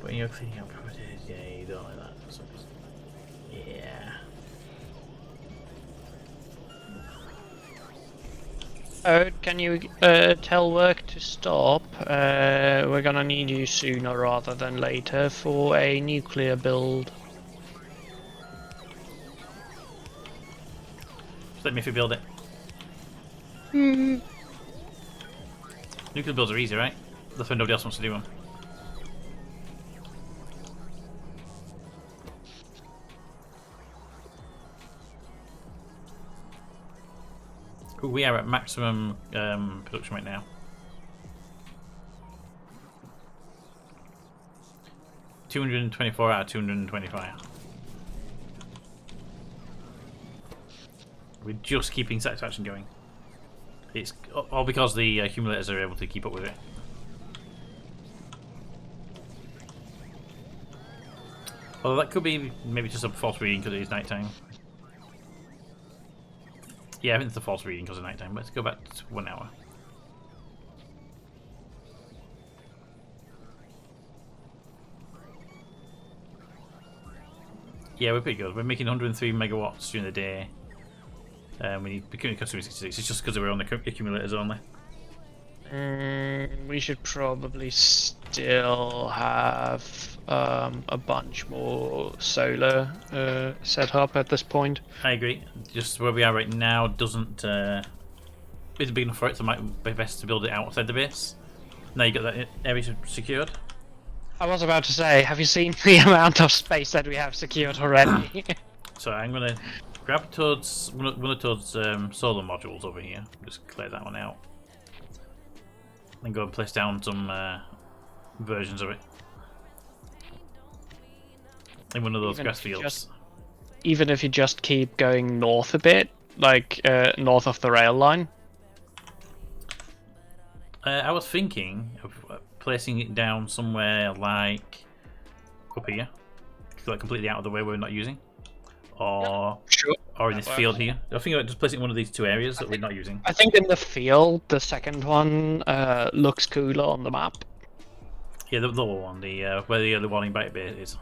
When you're cleaning up properties, yeah, you don't like that. So, yeah. Can you tell work to stop? We're gonna need you sooner rather than later for a nuclear build. Just let me if you build it. Nuclear builds are easy, right? That's when nobody else wants to do them. Ooh, we are at maximum production right now. 224 out of 225. We're just keeping satisfaction going. It's all because the accumulators are able to keep up with it. Well, that could be maybe just a false reading because it is nighttime. Yeah, I think it's a false reading because of nighttime. Let's go back to 1 hour. Yeah, we're pretty good. We're making 103 megawatts during the day. We need becoming consuming 66. It's just because we're on the accumulators only. We should probably still have a bunch more solar set up at this point. I agree. Just where we are right now doesn't isn't big enough for it, so it might be best to build it outside the base. Now you got that area secured. I was about to say, have you seen the amount of space that we have secured already? So I'm gonna grab Toad's one of Toad's solar modules over here. Just clear that one out. Then go and place down some versions of it in one of those grass fields. Even if you just keep going north a bit, like north of the rail line. I was thinking of placing it down somewhere like up here, like completely out of the way we're not using, or Sure. or in this field here. I was thinking about just placing it in one of these two areas that we're not using. I think in the field, the second one looks cooler on the map. Yeah, the lower one, the where the warning bite bit is.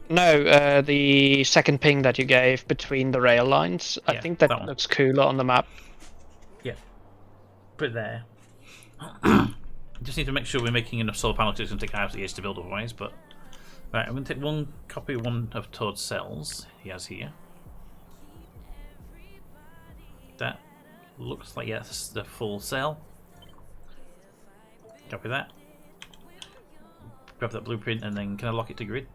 No, the second ping that you gave between the rail lines. Yeah, I think that that one. looks cooler on the map. Yeah, put it there. Just need to make sure we're making enough solar panels because it's going to take hours years to build otherwise. But right, I'm going to take one copy of one of Toad's cells he has here. That looks like, yeah, this is the full cell. Copy that. Grab that blueprint and then can I lock it to grid?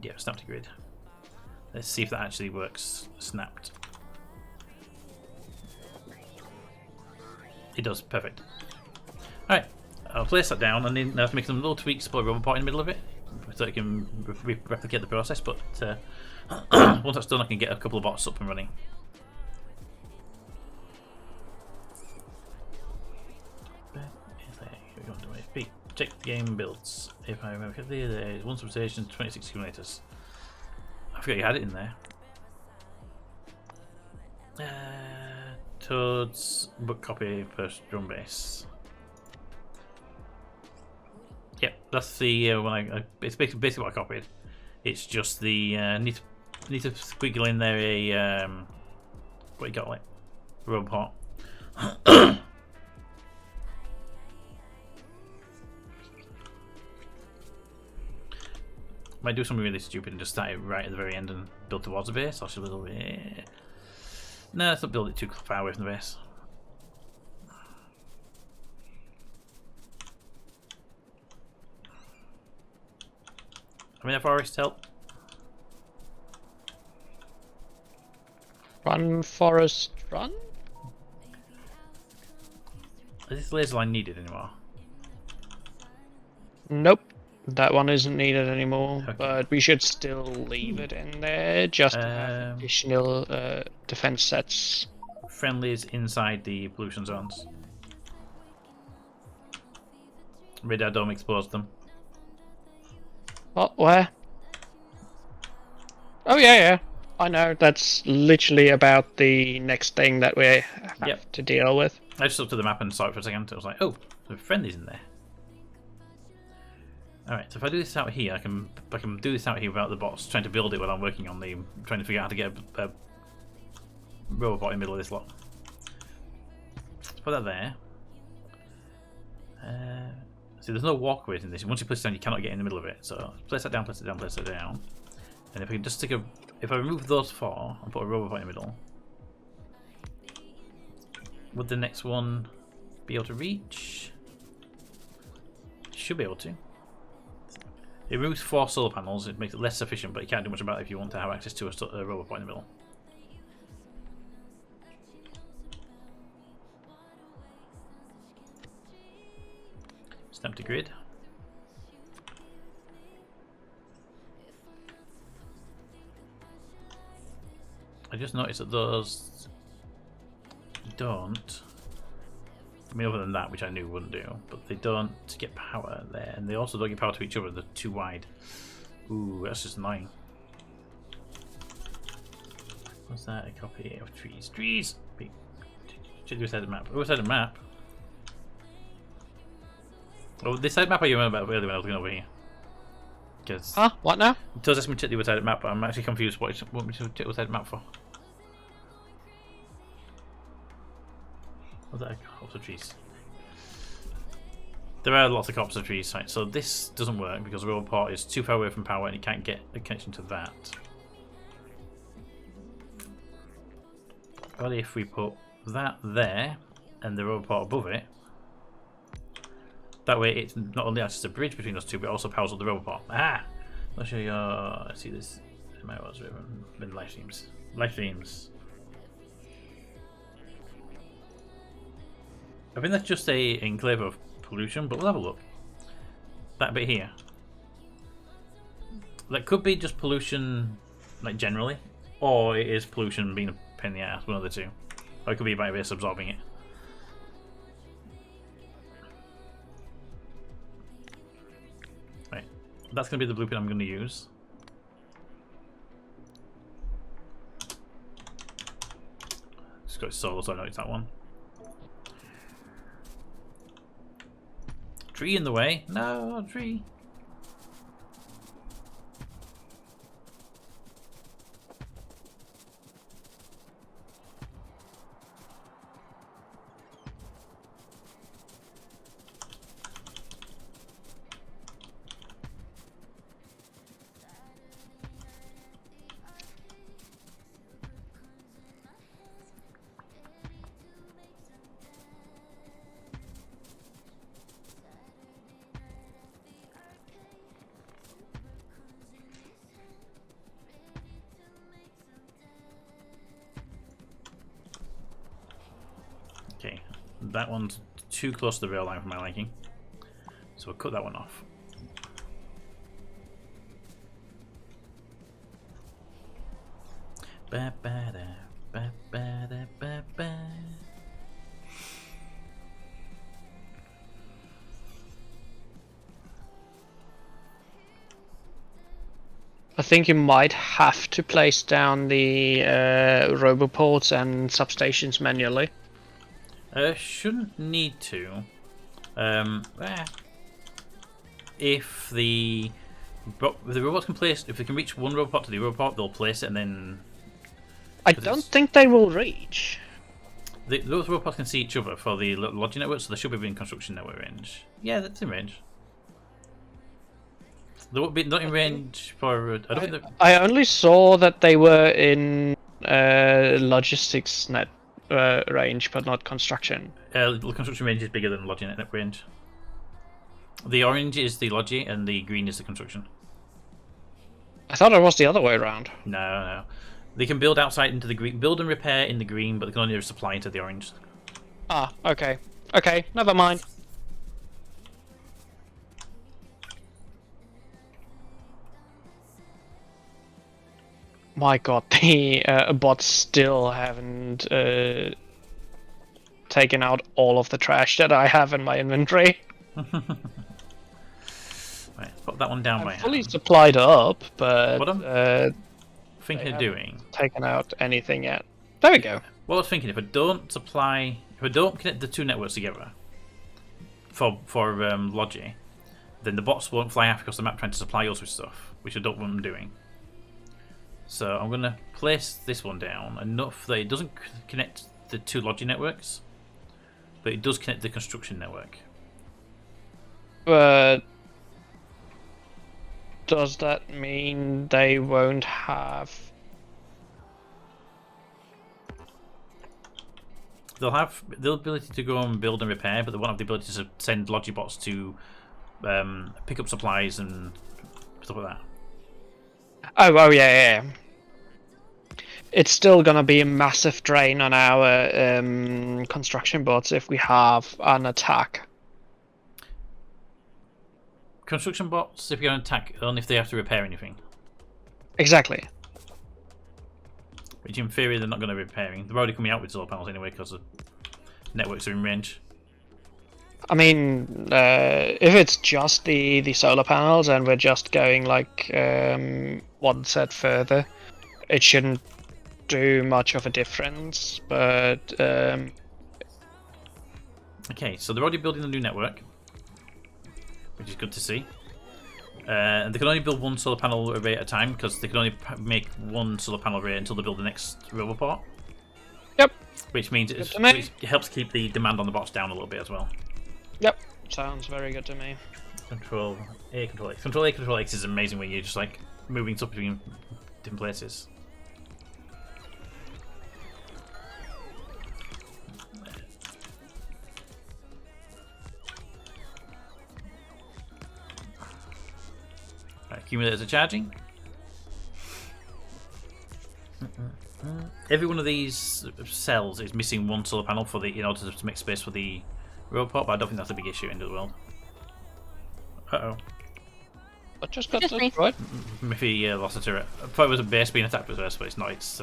Yeah, snap to grid. Let's see if that actually works. Snapped. It does, perfect. Alright, I'll place that down and then I have to make some little tweaks, put a rubber part in the middle of it so it can replicate the process, but once that's done I can get a couple of bots up and running. Check game builds. If I remember correctly, there's one substation, 26 accumulators. I forgot you had it in there. Toad's book copy first drum base. Yep, that's the one. It's basically what I copied. It's just the need to squiggle in there a what you got like robot. Might do something really stupid and just start it right at the very end and build towards the base. Or should we? No, let's not build it too far away from the base. I mean, a forest help. Run, forest, run? Is this laser line needed anymore? Nope. That one isn't needed anymore, Okay. but we should still leave it in there just to have additional defense sets. Friendlies inside the pollution zones. Radar dome exposed them. What? Where? Oh yeah. I know. That's literally about the next thing that we have to deal with. I just looked at the map and saw it for a second. I was like, oh, there are friendlies in there. Alright, so if I do this out here, I can do this out here without the bots trying to build it while I'm working on trying to figure out how to get a robot in the middle of this lot. Let's put that there. See, there's no walkways in this. Once you place it down, you cannot get in the middle of it. So place that down, place it down, place it down. And if I can just if I remove those four and put a robot in the middle, would the next one be able to reach? Should be able to. It removes 4 solar panels. It makes it less efficient, but you can't do much about it if you want to have access to a robot in the middle. Snap to grid. I just noticed that those don't. I mean, other than that, which I knew wouldn't do, but they don't get power there, and they also don't get power to each other. They're too wide. Ooh, that's just annoying. What's that? A copy of trees. Trees! Should do a side of the map. Oh, a side of the map. Oh, this side map I remember about earlier when I was looking over here. Because Huh? What now? it does ask me to check the other side of the map, but I'm actually confused what you want me to check the other side of the map for. What's that? Copse of trees. There are lots of copse of trees, right? So this doesn't work because the robot is too far away from power and you can't get a connection to that. But if we put that there and the robot above it, that way it's not only acts as a bridge between those two, but it also powers up the robot. Ah! I'll show you. I see this in my live streams. Live streams. I think that's just a enclave of pollution, but we'll have a look. That bit here. That could be just pollution, like generally, or it is pollution being a pain in the ass, one of the two. Or it could be by base absorbing it. Right, that's going to be the blueprint I'm going to use. Just got it solo, so I know it's that one. Tree in the way? No, tree. Okay, that one's too close to the rail line for my liking, so we'll cut that one off. Ba ba da ba ba da ba ba. I think you might have to place down the roboports and substations manually. Shouldn't need to. If the robots can place, if they can reach one robot to the robot, they'll place it, and then. I don't think they will reach. Those robots can see each other for the logic network, so they should be in construction network range. Yeah, that's in range. They won't be not in range for. I don't think. I only saw that they were in logistics net range, but not construction. The construction range is bigger than the logic network range. The orange is the logic, and the green is the construction. I thought it was the other way around. No. They can build outside into the green, build and repair in the green, but they can only supply into the orange. Ah, okay. Okay, never mind. My god, the bots still haven't taken out all of the trash that I have in my inventory. Right, put that one down by I'm fully hand. supplied up, but What I'm thinking of they doing. taken out anything yet. There we go. What I was thinking, if I don't connect the two networks together for Logi, then the bots won't fly half across the map trying to supply us with stuff, which I don't want them doing. So I'm going to place this one down enough that it doesn't connect the two logi networks, but it does connect the construction network. But does that mean they won't have... They'll have the ability to go and build and repair, but they won't have the ability to send logibots to pick up supplies and stuff like that. Oh, yeah. It's still gonna be a massive drain on our construction bots if we have an attack. Construction bots, if you're going to attack, only if they have to repair anything. Exactly. Which in theory they're not going to be repairing. They're already coming out with solar panels anyway because the networks are in range. I mean, if it's just the solar panels and we're just going like one set further, it shouldn't do much of a difference. But okay, so they're already building the new network, which is good to see. And they can only build one solar panel array at a time because they can only make one solar panel array until they build the next roboport. Yep. Which means it helps keep the demand on the bots down a little bit as well. Yep. Sounds very good to me. Control A, Control X. Control A, Control X is amazing when you're just like moving stuff between different places. Accumulators are charging. Every one of these cells is missing one solar panel for in order to make space for the robot, but I don't think that's a big issue in the world. Uh-oh. I just got destroyed. Miffy lost a turret. I thought it was a base being attacked at first, but it's not. It's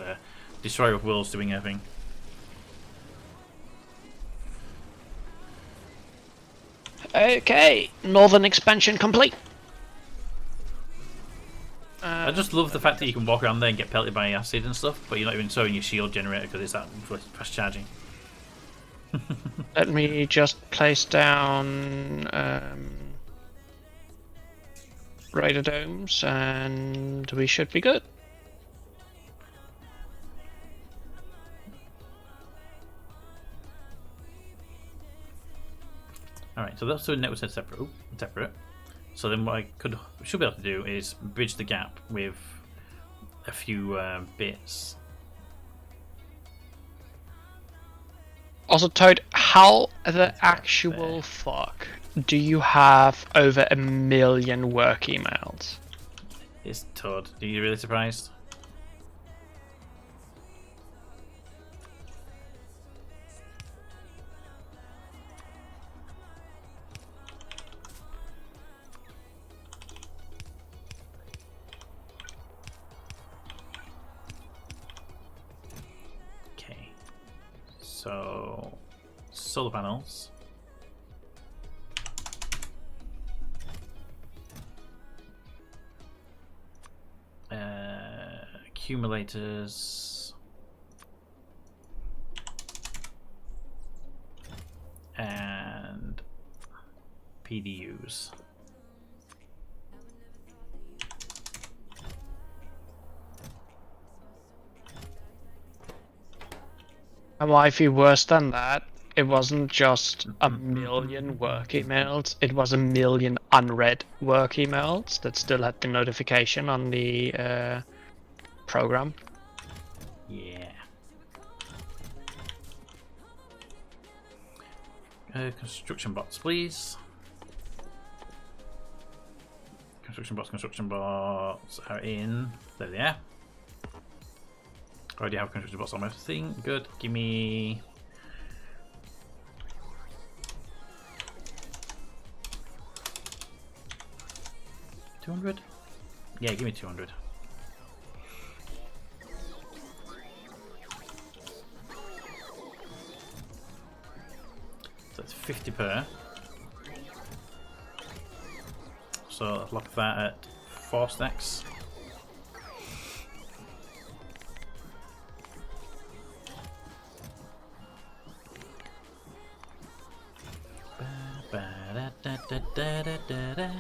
Destroyer of Worlds doing everything. Okay, northern expansion complete. I just love the fact that you can walk around there and get pelted by acid and stuff, but you're not even throwing your shield generator because it's that fast charging. Let me just place down radar domes and we should be good. Alright, so that's two networks are separate. So then what I should be able to do is bridge the gap with a few bits. Also, Toad, how the actual fuck do you have over 1 million work emails? It's Toad. Are you really surprised? So, solar panels. Accumulators. And PDUs. And what I feel worse than that, it wasn't just 1 million work emails, it was 1 million unread work emails that still had the notification on the program. Yeah. Construction bots, please. Construction bots are in. There they are. Already have construction bots on my thing. Good. Give me. $200? Yeah, give me 200. So it's 50 per. So I'll lock that at 4 stacks. Da, da, da, da, da.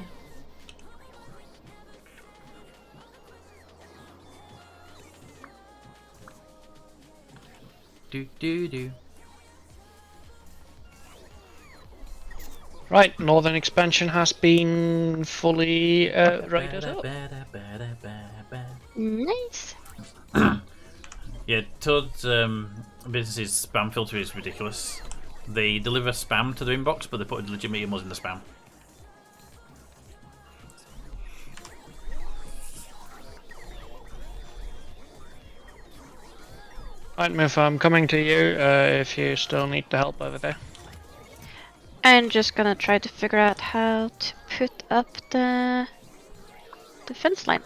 Do do do. Right, northern expansion has been fully raided up. Nice. Yeah, Toad's business's spam filter is ridiculous. They deliver spam to their inbox, but they put legitimate emails in the spam. Right, Miff, I'm coming to you if you still need the help over there. I'm just gonna try to figure out how to put up the fence line.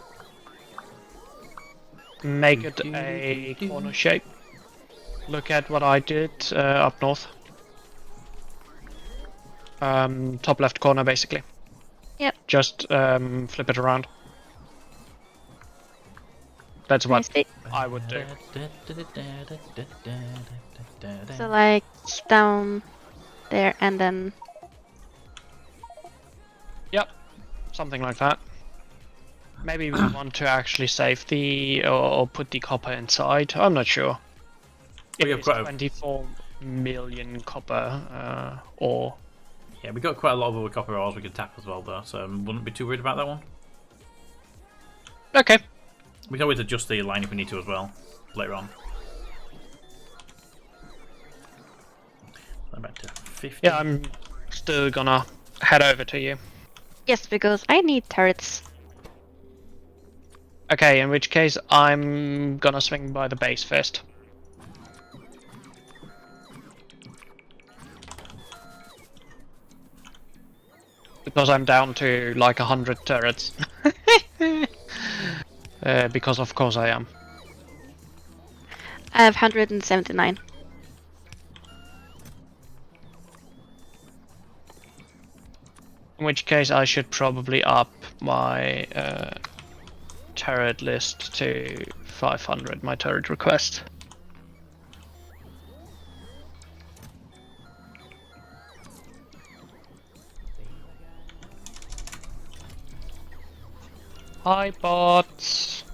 Make it a corner shape. Look at what I did up north. Top left corner, basically. Yep. Just flip it around. That's what I would do. So like down there and then Yep, something like that. Maybe we want to actually save the or put the copper inside. I'm not sure. We have It's quite a- 24 million copper ore. Yeah, we got quite a lot of other copper ores we could tap as well, though, so wouldn't be too worried about that one. Okay. We can always adjust the line if we need to as well later on. Back to 50. Yeah, I'm still gonna head over to you. yes, because I need turrets. Okay, in which case I'm gonna swing by the base first. Because I'm down to like 100 turrets. Because of course I am. I have 179. In which case I should probably up my turret list to 500, my turret request. Hi bots!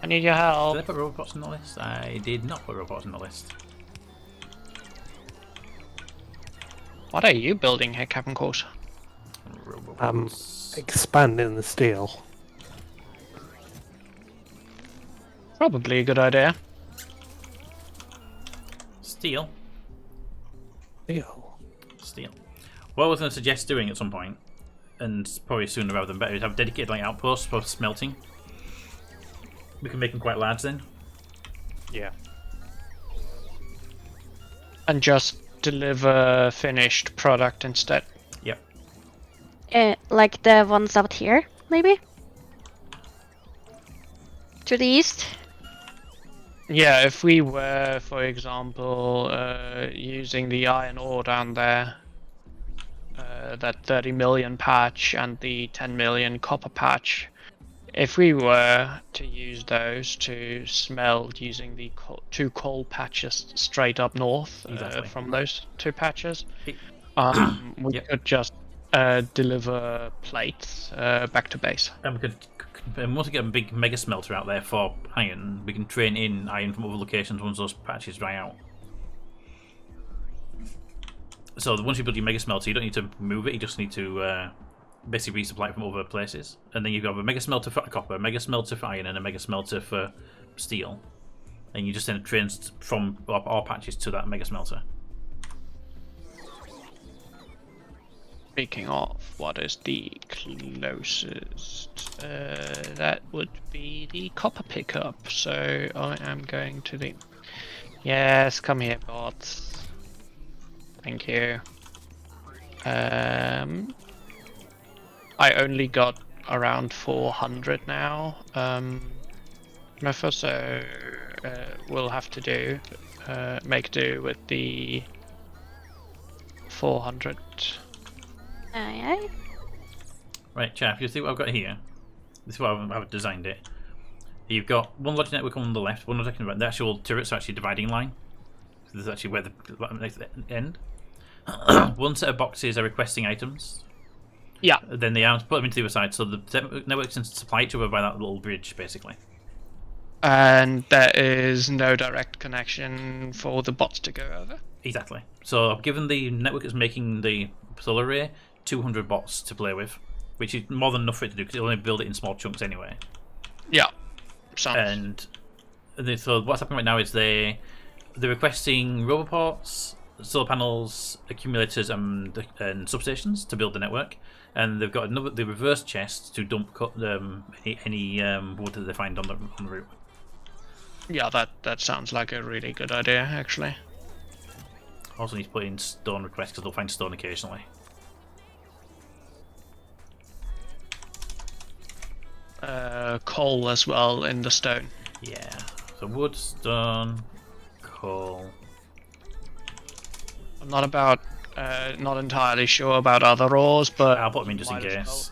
I need your Did I help. put robots on the list? I did not put robots on the list. What are you building here, Captain Course? Robots. Expanding the steel. Probably a good idea. Steel. Steel. Steel. What I was going to suggest doing at some point, and probably sooner rather than better, is have dedicated like outposts for smelting. We can make them quite large then. Yeah. And just deliver finished product instead. Yep. Like the ones out here, maybe? To the east? Yeah, if we were, for example, using the iron ore down there, that 30 million patch and the 10 million copper patch, if we were to use those to smelt using the two coal patches straight up north Exactly. from those two patches, It- we Yep. could just deliver plates back to base. And we could, and once we get a big mega smelter out there for iron, we can train in iron from other locations once those patches dry out. So once you build your mega smelter, you don't need to move it. You just need to basically resupply it from other places, and then you've got a mega smelter for copper, a mega smelter for iron, and a mega smelter for steel. And you just send trains from all patches to that mega smelter. Speaking of, what is the closest? That would be the copper pickup. So I am going to the. Yes, come here, bots. Thank you. I only got around 400 now. Mepha, so we'll have to do make do with the 400. Aye, aye. Right, chap, you see what I've got here? This is what I've designed it. You've got one logic network on the left, one logic network. The actual turrets are actually dividing line. So this is actually where the next end. one set of boxes are requesting items. Yeah. Then the arms put them into the other side, so the networks can supply each other by that little bridge, basically. And there is no direct connection for the bots to go over. Exactly. So I've given the network that's making the solar array 200 bots to play with, which is more than enough for it to do because it only build it in small chunks anyway. Yeah. Sounds. And so what's happening right now is they're requesting roboports, solar panels, accumulators, and substations to build the network. And they've got the reverse chest to dump any wood that they find on the route. Yeah, that sounds like a really good idea, actually. Also need to put in stone requests because they'll find stone occasionally. Coal as well in the stone. Yeah. So wood, stone, coal. I'm not entirely sure about other ores, but I'll put them in just in might as case.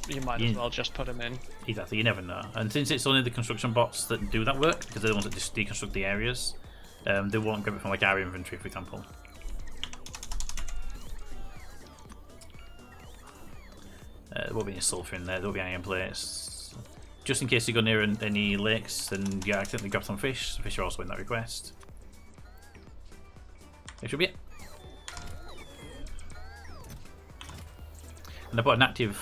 you might as well just put them in. Exactly, you never know. And since it's only the construction bots that do that work, because they're the ones that just deconstruct the areas, they won't grab it from like our inventory, for example. There won't be any sulfur in there, there won't be any iron plates. Just in case you go near any lakes and you accidentally grab some fish, the fish are also in that request. It should be it. And I put an active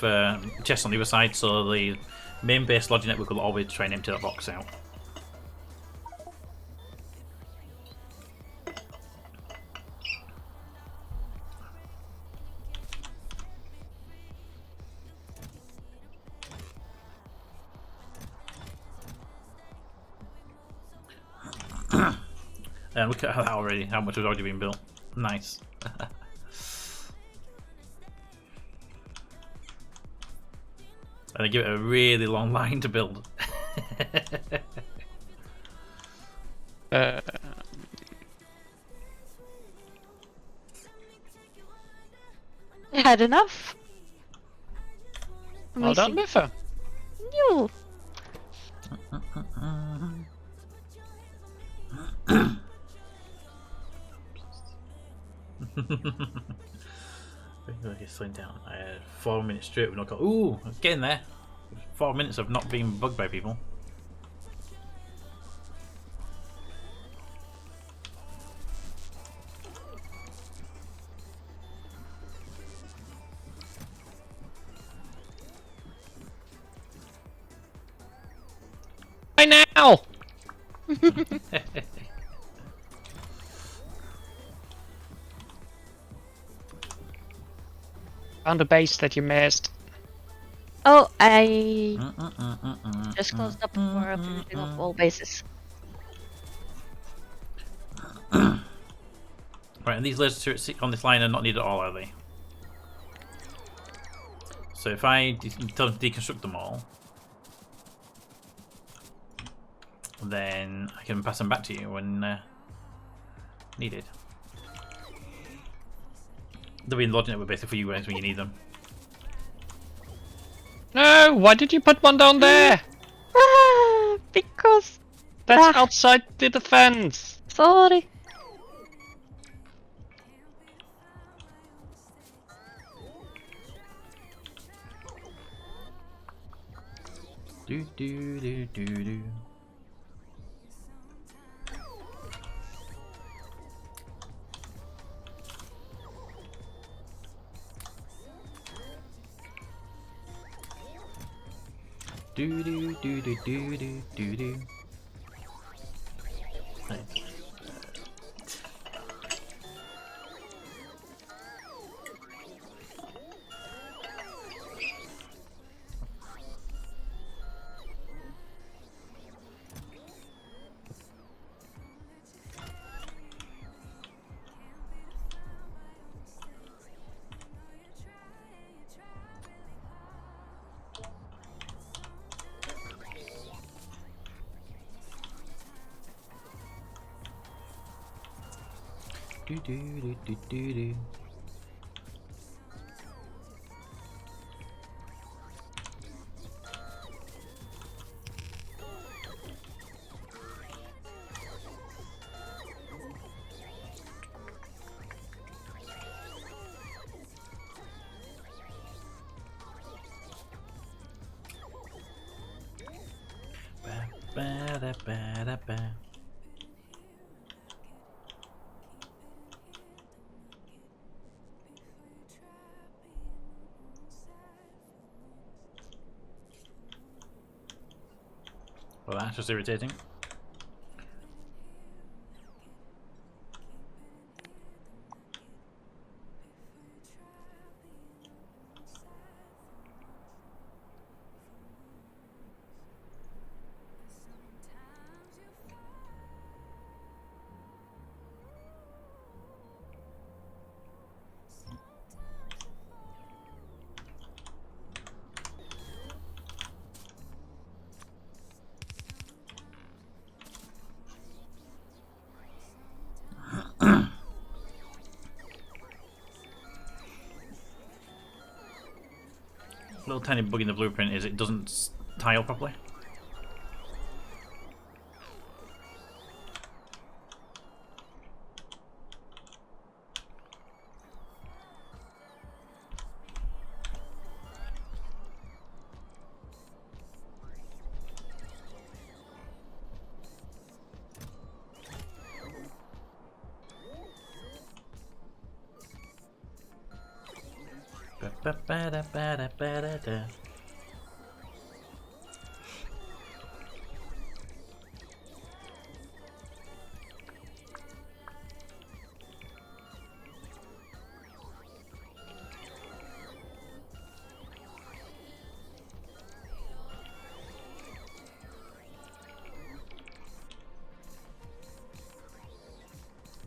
chest on the other side, so the main base logic network will always try and empty that box out. And look at how much has already been built. Nice. And I give it a really long line to build. You had enough? Well done, Amazing. Biffa. You. Okay, slowing down. I had 4 minutes straight with no call. Ooh, getting there. 4 minutes of not being bugged by people. Right now! Found a base that you missed. Oh, I just closed up for finishing off all bases. Right, and these laser turrets on this line are not needed at all, are they? So if I tell them to deconstruct them all, then I can pass them back to you when needed. They'll be in the logic network basically for you guys when you need them. No, why did you put one down there? Because That's outside the defense. sorry. Do do do do do. Do do do do do do do do. Right. Do do do do do do. Ba-da-ba-da-ba. Well, that's just irritating. Little tiny bug in the blueprint is it doesn't tile properly. Ba-ba-ba-da-ba-da-ba-da-da.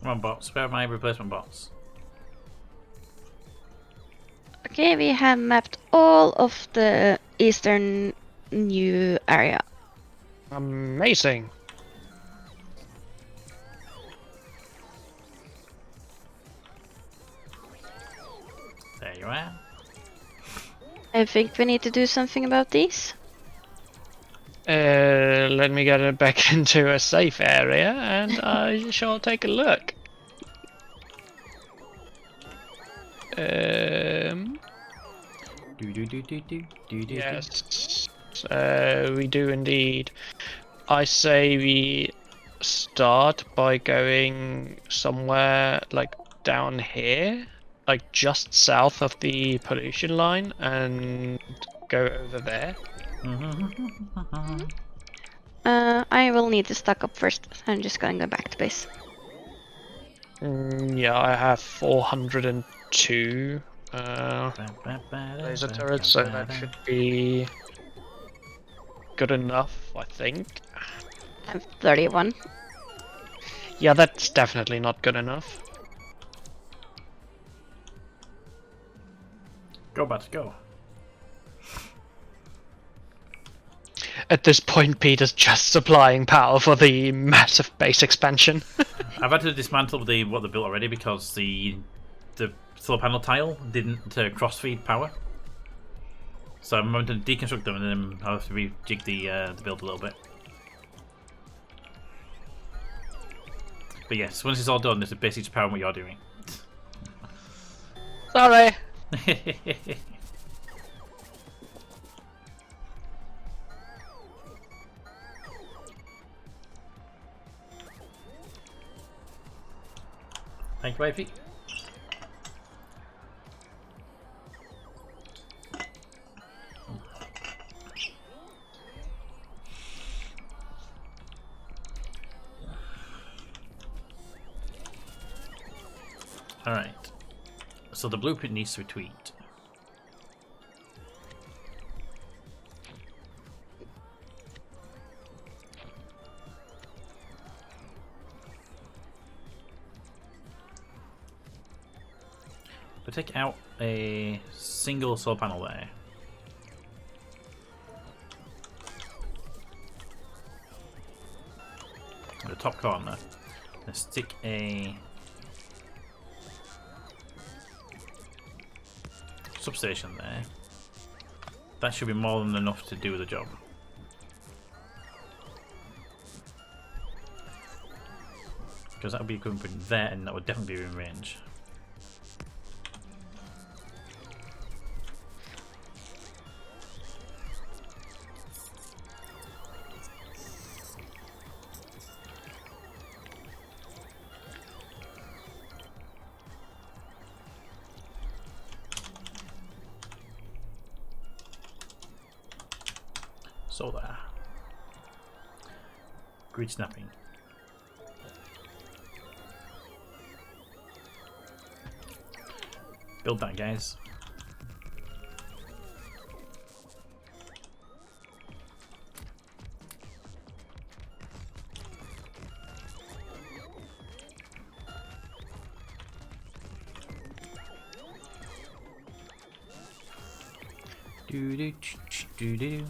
Come on, bots. Where are my replacement bots? Okay, we have mapped all of the eastern new area. Amazing. There you are. I think we need to do something about these. Let me get it back into a safe area and I shall take a look. Yes, we do indeed. I say we start by going somewhere like down here, like just south of the pollution line, and go over there. I will need to stock up first. I'm just gonna go back to base. Yeah, I have 402 laser turrets, so that should be good enough, I think. I have 31. Yeah, that's definitely not good enough. Go, bats, go. At this point, Peter's just supplying power for the massive base expansion. I've had to dismantle what they built already because the solar panel tile didn't cross feed power. So I'm going to deconstruct them and then I'll have to rejig the build a little bit. But yes, once it's all done, there's basically just powering what you're doing. Sorry. Thank you, wifey. Alright. So the blueprint needs to be tweaked. But take out a single solar panel there. In the top corner. Let's stick a substation there. That should be more than enough to do the job. Because that would be coming from there and that would definitely be in range. Solar. Grid snapping. Build that, guys. Do do do do.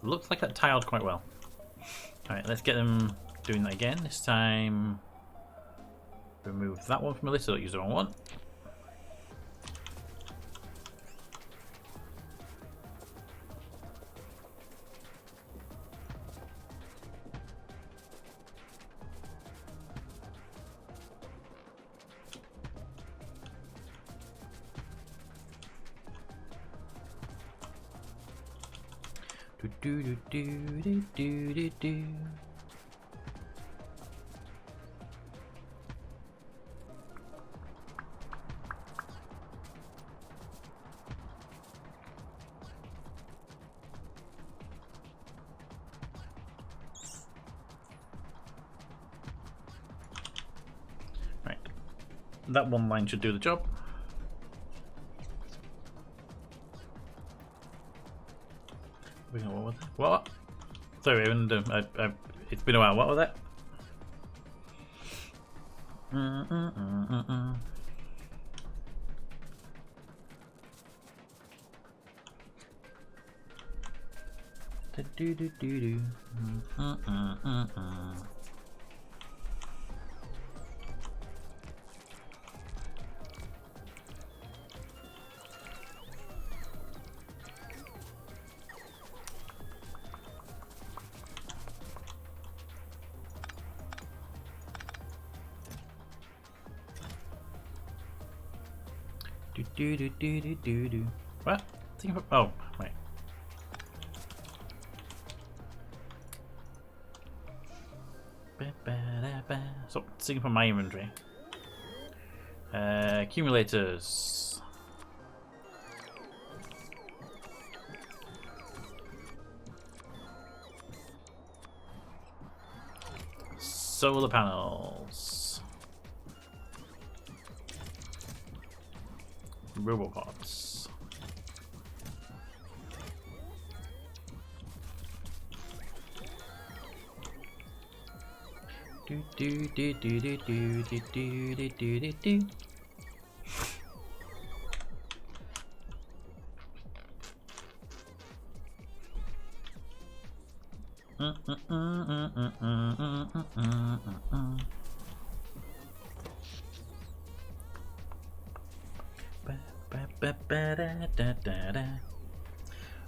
Looks like that tiled quite well. Alright, let's get them doing that again. This time, remove that one from the list so don't use the wrong one. Do do do do do do do. Right, that one line should do the job. What was that? What? Sorry, it's been a while. What was that? Do do do do. Do do do do do do. What? Think of, oh, right. Stop singing from my inventory. Accumulators. Solar panels. Robopods. Do do do do do do do do do do do.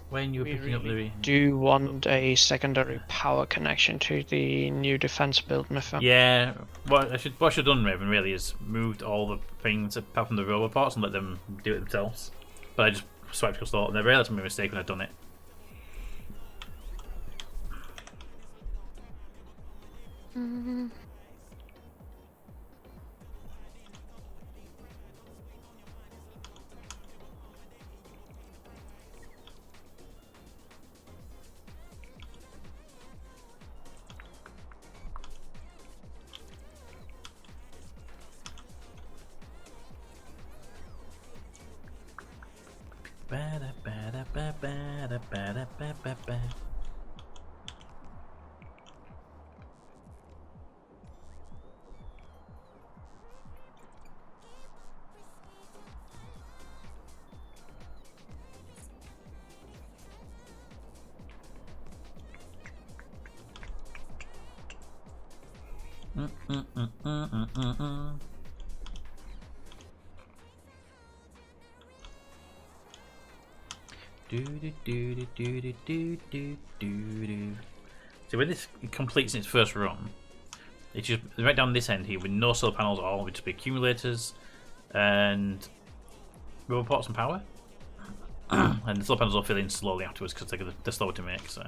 When you're picking up the... Do want a secondary power connection to the new defense build, Miffin. Yeah, what I should have done, Raven, really, is moved all the things apart from the robopods and let them do it themselves. But I just swiped across all, and I realised I made a mistake when I'd done it. Mm-hmm. So when this completes its first run, it's just right down this end here with no solar panels at all, with just be accumulators and robopods and power. And the solar panels will fill in slowly afterwards because they're slower to make. So.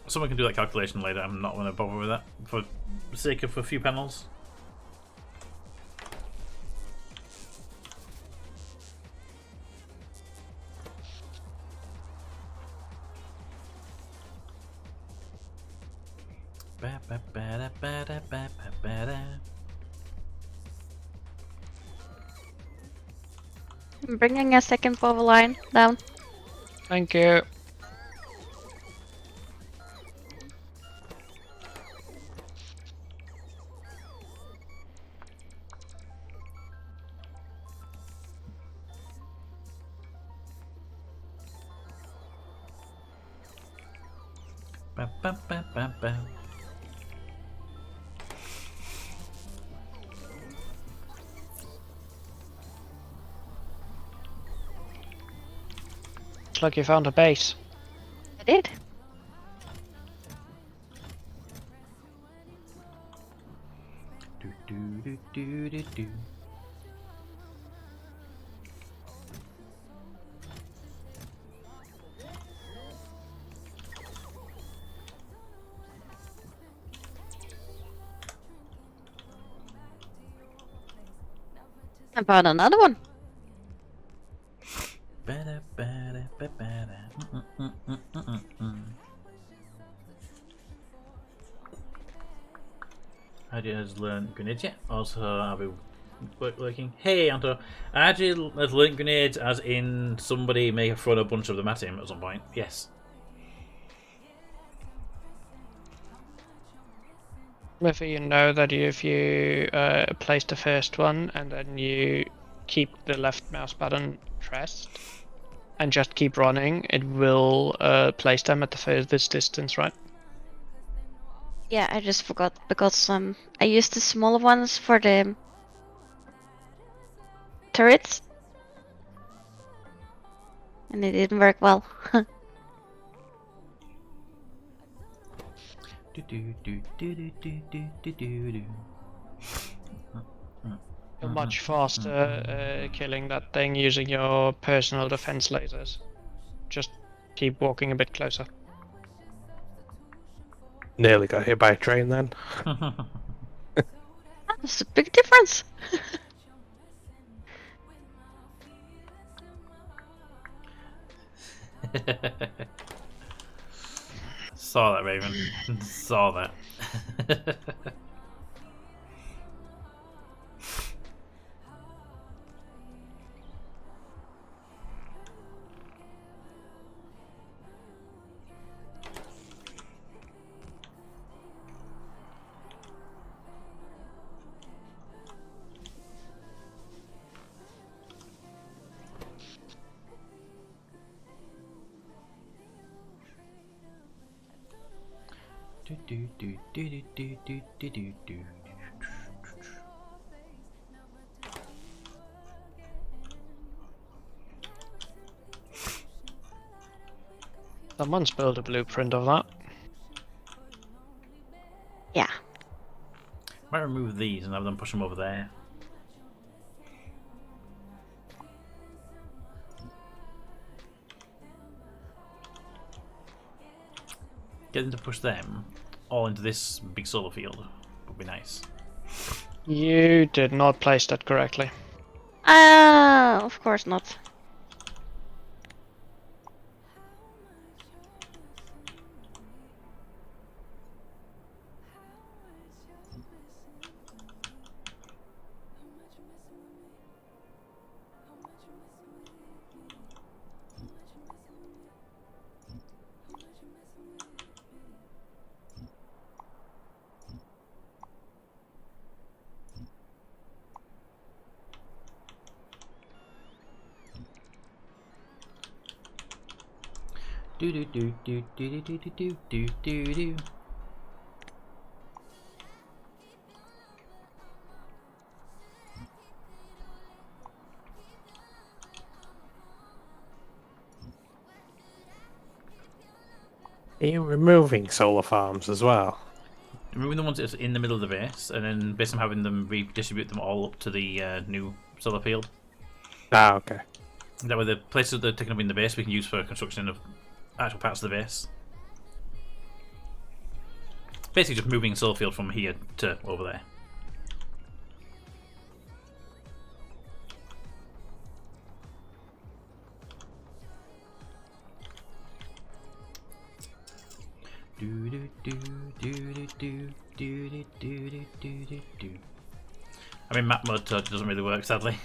Someone can do that calculation later. I'm not going to bother with that for the sake of a few panels. I'm bringing a second power line down. Thank you. Looks like you found a base. I did. I found another one. Adji has learned grenades yet. Also, I'll be working. Hey, Anto. Adji has learned grenades, as in somebody may have thrown a bunch of them at him at some point. Yes. If you know that if you place the first one and then you keep the left mouse button pressed and just keep running, it will place them at the furthest distance, right? Yeah, I just forgot because I used the smaller ones for the turrets, and it didn't work well. You're much faster killing that thing using your personal defense lasers. Just keep walking a bit closer. Nearly got hit by a train then. That's a big difference. Saw that, Raven. Saw that. Someone's built a blueprint of that. Yeah. Might remove these and have them push them over there. Get them to push them all into this big solar field would be nice. You did not place that correctly. Of course not. Do do do do do do do do do do do. Are you removing solar farms as well? Removing the ones that's in the middle of the base, and then basically having them redistribute them all up to the new solar field. Ah, okay. That way the places that they're taking up in the base we can use for construction of actual parts of the base. Basically just moving solar field from here to over there. I mean, map mode doesn't really work, sadly.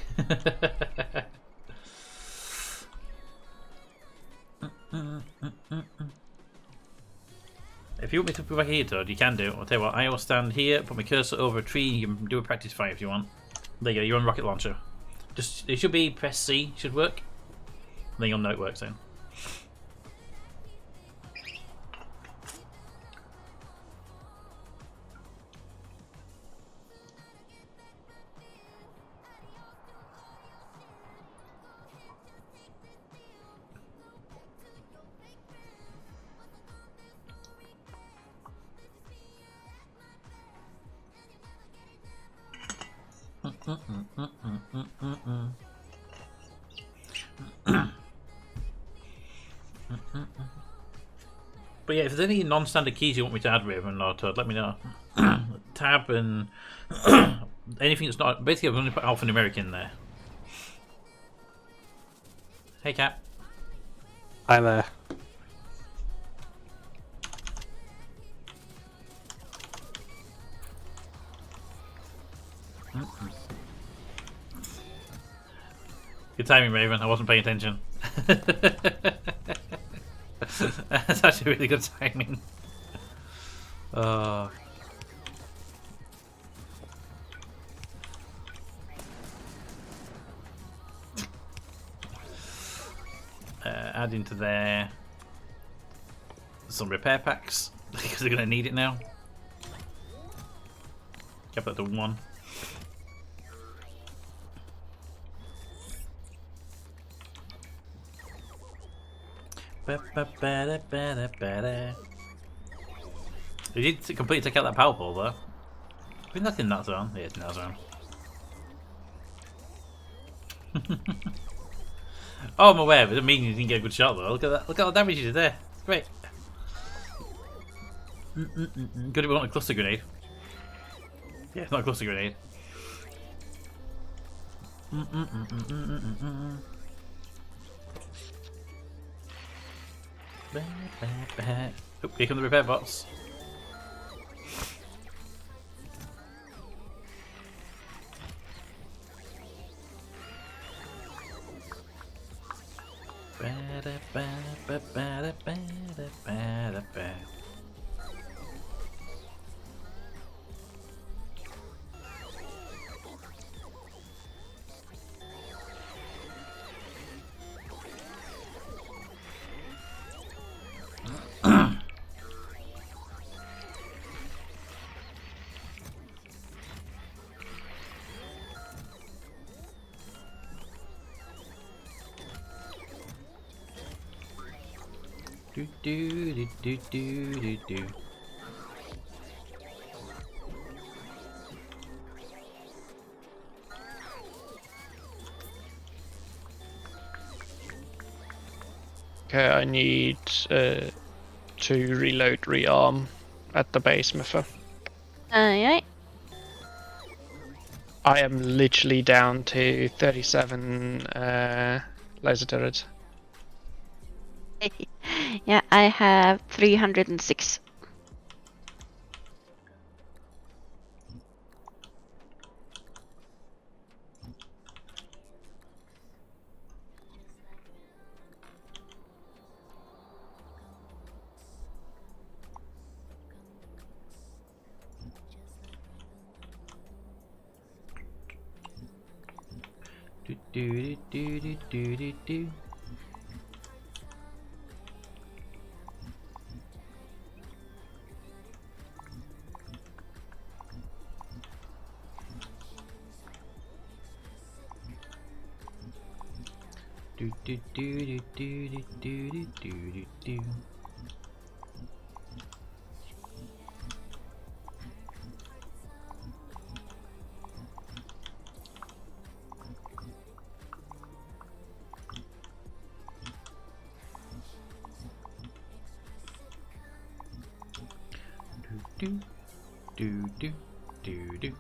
If you want me to put back here, Todd, you can do it. I'll tell you what, I will stand here, put my cursor over a tree, you can do a practice fire if you want. There you go, you're on rocket launcher. Just, it should be press C, should work. Then you'll know it works then. But yeah, if there's any non-standard keys you want me to add, Raven or Toad, let me know. Tab and anything that's not. Basically, I'm going to put alphanumeric in there. Hey, Cat. Hi there. Good timing, Raven. I wasn't paying attention. That's actually really good timing. Add into there some repair packs because they're going to need it now. Kept that to 1. They did completely take out that power pole though. I think that's in that zone. Yeah, it's in that zone. Oh, I'm aware, but it doesn't mean you didn't get a good shot though. Look at that! Look at the damage you did there. It's great. Good if we want a cluster grenade. Yeah, it's not a cluster grenade. Oh, here come the repair bots. Do do do do do do do. Okay, I need to reload rearm at the base, Miffa. Yeah. I am literally down to 37 laser turrets. Yeah, I have 306. Do do do do do do do. Do do do do do do do do do do. do do do do do.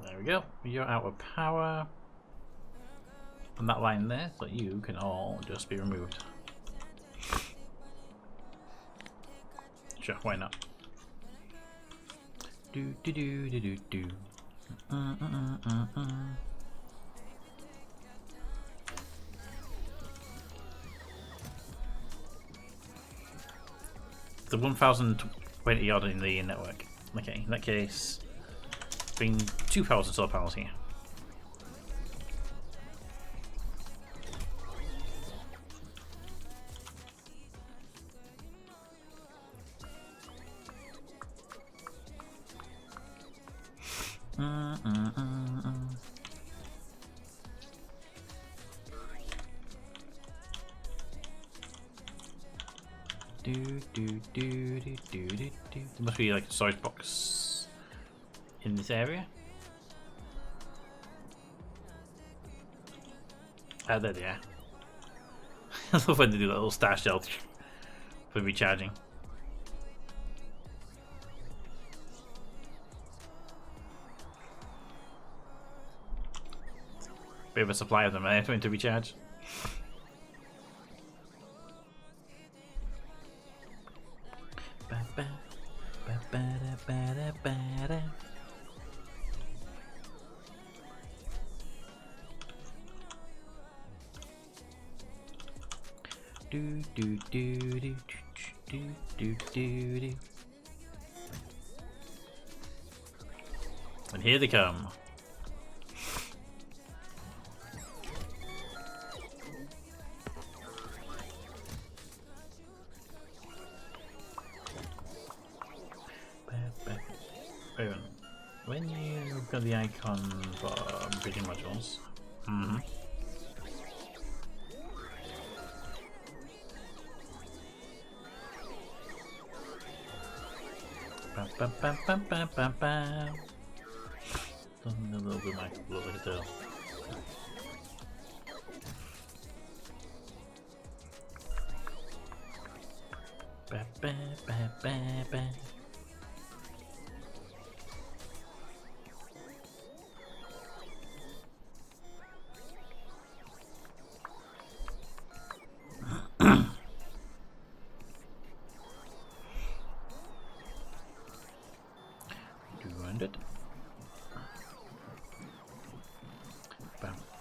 There we go. You're out of power. And that line there, so you can all just be removed. Sure, why not? Do do do do do do. The 1020 odd in the network. Okay, in that case, bring 2,000 solar panels here. There must be like a storage box in this area. Ah, there they are. I love when they do that little stash shelf for recharging. Bit of a supply of them there to recharge. Do do do do do do do do. And here they come. When you've got the icon for bridging modules, something a little bit like a little bit of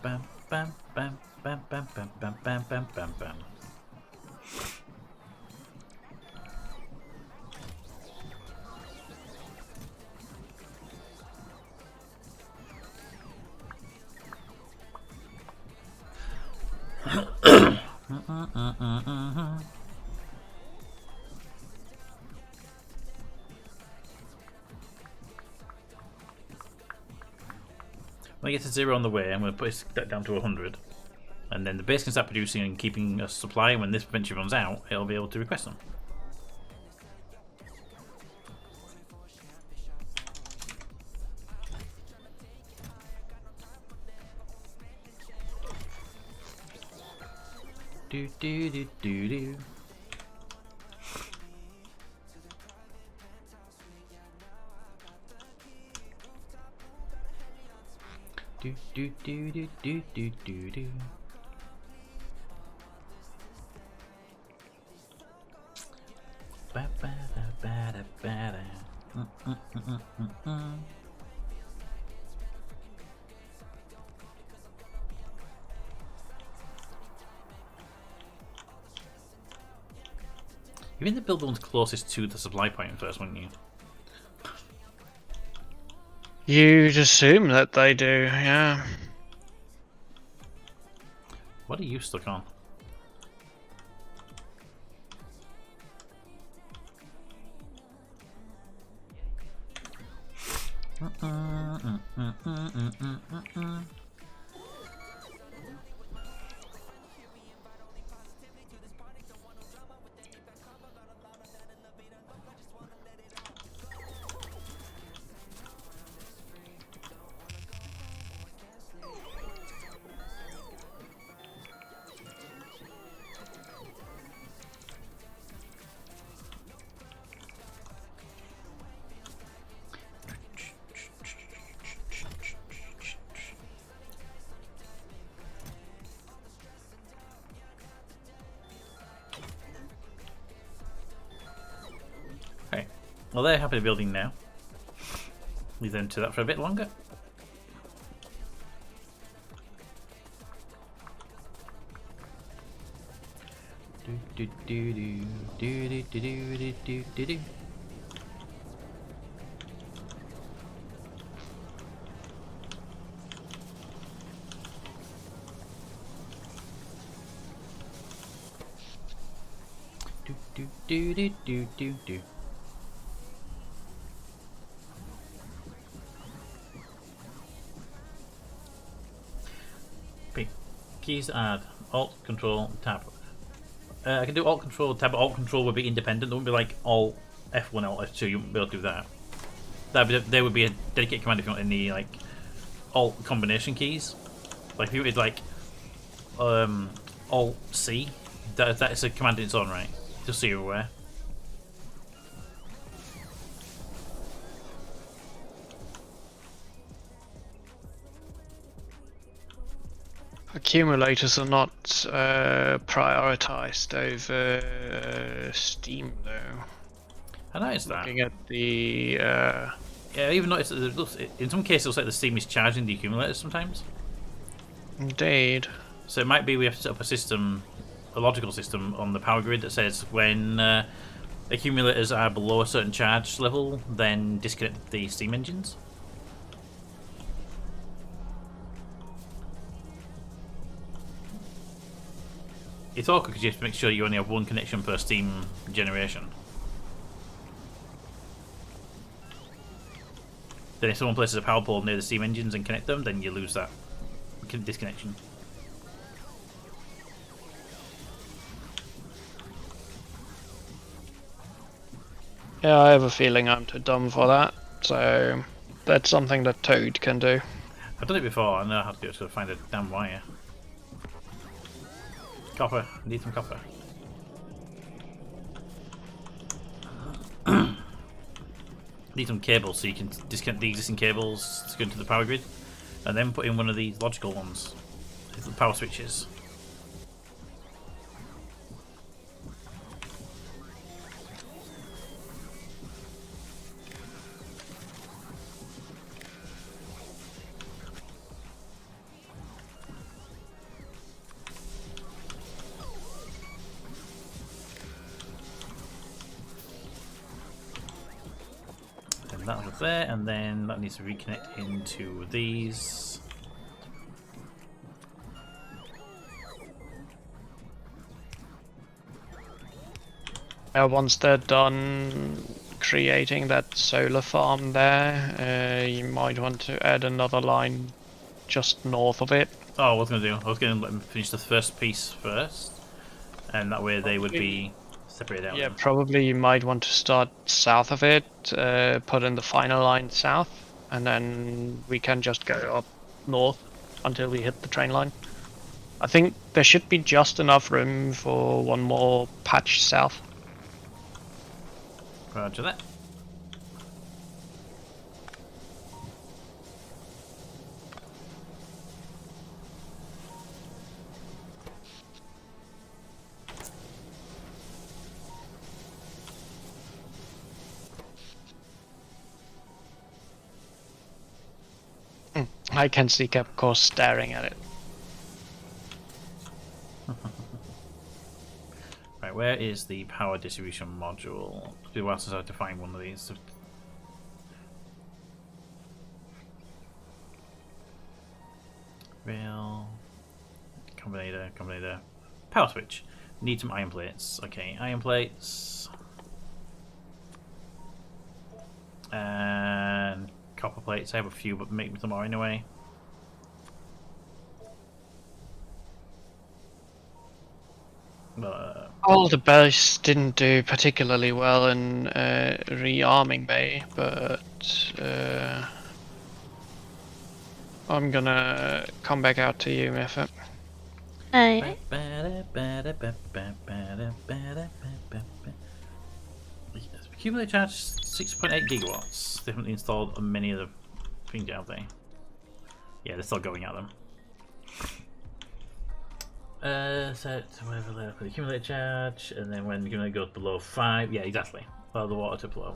bam bam bam bam bam bam bam bam bam bam bam. When I get to 0 on the way, I'm going to put that down to 100. And then the base can start producing and keeping a supply. And when this eventually runs out, it'll be able to request them. Do do do do do. Do do do do do do do do. Ba ba da ba da ba da. You're in the build the ones closest to the supply point first, wouldn't you? You'd assume that they do, yeah. What are you stuck on? Well, they're happy building now. Leave them to that for a bit longer. Do do do do do do do do do do. Do do do do do do. P. Keys to add. Alt, Control, Tab. I can do Alt, Control, Tab, but Alt, Control would be independent. It wouldn't be like Alt, F1, Alt, F2. You wouldn't be able to do that. There would be a dedicated command if you want any like Alt combination keys. Like if you did like Alt C, that is a command in its own right. Just so you're aware. Accumulators are not prioritized over Steam, though. I noticed that. Looking at the Yeah, I even noticed that in some cases it looks like the Steam is charging the accumulators sometimes. indeed. So it might be we have to set up a system, a logical system on the power grid that says when accumulators are below a certain charge level, then disconnect the steam engines. It's awkward because you have to make sure you only have one connection per steam generation. Then if someone places a power pole near the steam engines and connect them, then you lose that disconnection. Yeah, I have a feeling I'm too dumb for that, so that's something that Toad can do. I've done it before, I know how to do it, so find a damn wire. Copper, need some copper. Need some cables so you can disconnect the existing cables to go into the power grid, and then put in one of these logical ones, the power switches. That was there, and then that needs to reconnect into these. Once they're done creating that solar farm there, you might want to add another line just north of it. Oh, what was I going to do? I was going to let them finish the first piece first, and that way they would be separated out. Yeah, probably you might want to start south of it, put in the final line south, and then we can just go up north until we hit the train line. I think there should be just enough room for one more patch south. Roger that. I can see Cap, of course, staring at it. Right, where is the power distribution module? It's been a while since I had to find one of these. Rail, combinator, power switch. Need some iron plates. Okay, iron plates. And copper plates. I have a few, but make some more anyway. All the base didn't do particularly well in rearming Bay, but I'm gonna come back out to you, Method. Aye. Accumulator charge 6.8 gigawatts. Definitely installed on many of the things out there. Yeah, they're still going at them. Set whatever level for the accumulator charge, and then when you're gonna go below 5, yeah, exactly. Allow the water to flow.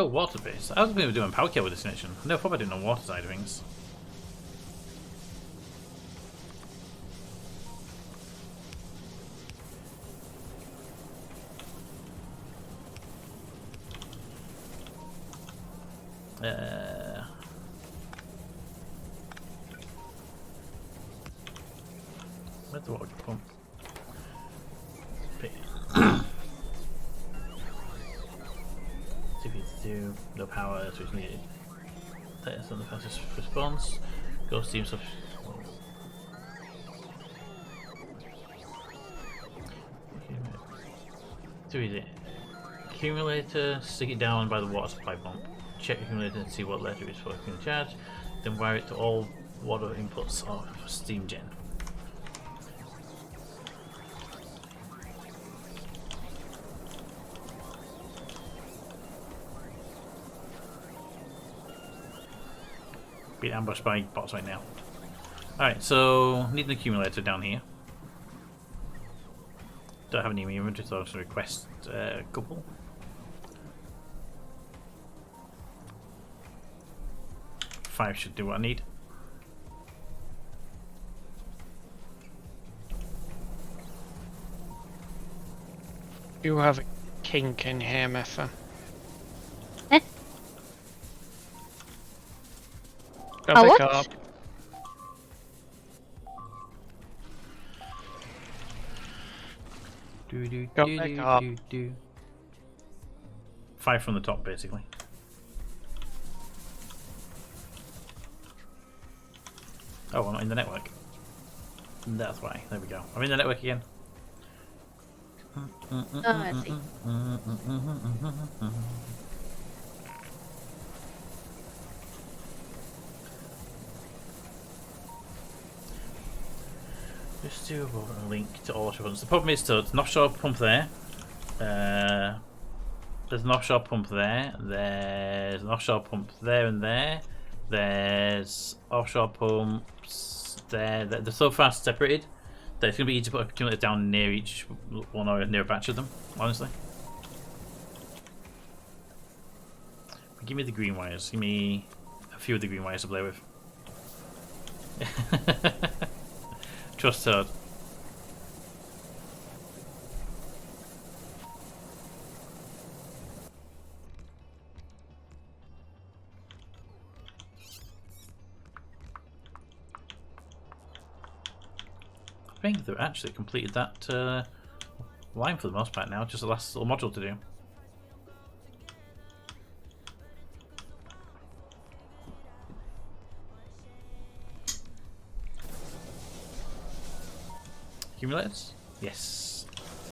Oh, water base. I was going to do a power cable with this mission. No problem doing on water side of things. Where's the water pump? CPU, no power, so it's needed. That's on the fastest response. Go steam stuff. Too easy. Accumulator, stick it down by the water supply pump. Check the accumulator and see what letter is for in charge. Then wire it to all water inputs of steam gen. Being ambushed by bots right now. Alright, so need an accumulator down here. Don't have any inventory, so I'll just request a couple. Five should do what I need. You have a kink in here, Meffa. Eh? Go A pick what? up. Go pick up. Five from the top, basically. Oh, I'm not in the network. That's why. There we go. I'm in the network again. Oh, I see. Just do a link to all offshore pumps. The problem is, so it's an offshore pump there. There's an offshore pump there. There's an offshore pump there and there. There's offshore pumps there. They're so fast separated that it's going to be easy to put accumulators down near each one or near a batch of them, honestly. But give me the green wires. Give me a few of the green wires to play with. Trust Toad. I think they've actually completed that line for the most part now, just the last little module to do. Accumulators? Yes.